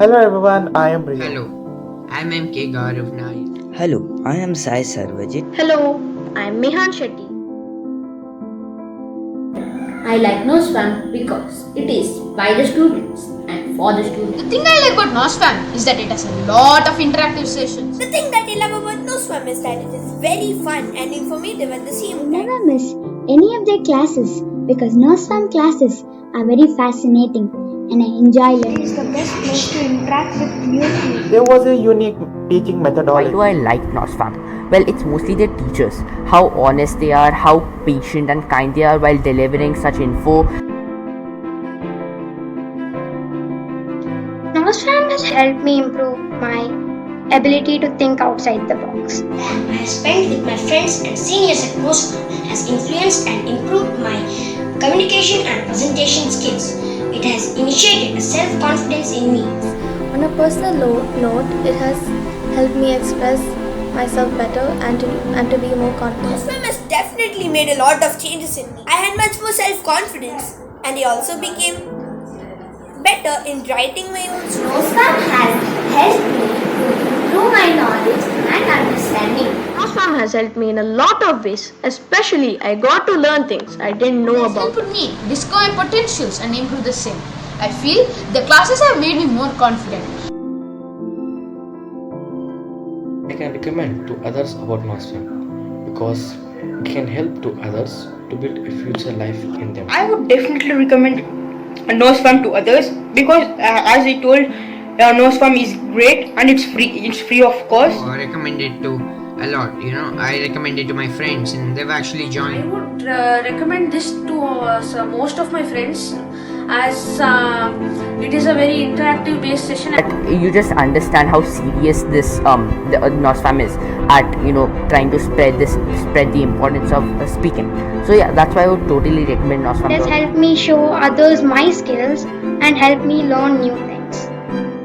Hello everyone, I am Rio. Hello, I'm MK Gaurav Nair. Hello, I am Sai Sarvajit. Hello, I'm Mehan Shetty. I like NOSFAM because it is by the students and for the students. The thing I like about NOSFAM is that it has a lot of interactive sessions. The thing that I love about NOSFAM is that it is very fun and informative at the same time. Never miss any of their classes because NOSFAM classes are very fascinating and I enjoy learning. It's the best place to interact with new people. There was a unique teaching Why methodology. do I like NOSFAM? Well, it's mostly the teachers. How honest they are, how patient and kind they are while delivering such info. NOSFAM has helped me improve my ability to think outside the box. Time I spent with my friends and seniors at NOSFAM has influenced and improved my communication and presentation skills. It has initiated a self-confidence in me. On a personal note, it has helped me express myself better and to be more confident. NOSFAM has definitely made a lot of changes in me. I had much more self-confidence and I also became better in writing my own stories. NOSFAM has helped me to improve my knowledge and understanding. NOSFAM has helped me in a lot of ways. Especially, I got to learn things I didn't know It about. helped me discover my potentials and improve the same. I feel the classes have made me more confident. I can recommend to others about NOSFAM because it can help to others to build a future life in them. I would definitely recommend NOSFAM to others because, as I told, NOSFAM is great and it's free. It's free of cost. I recommend it to a lot. I recommend it to my friends, and they've actually I joined. would recommend this to most of my friends as it is a very interactive based session. You just understand how serious this the NOSFAM is at trying to spread the importance of speaking. So yeah, that's why I would totally recommend NOSFAM. It has helped me show others my skills and help me learn new things.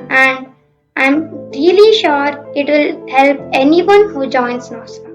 And I'm really sure it will help anyone who joins NOSFAM.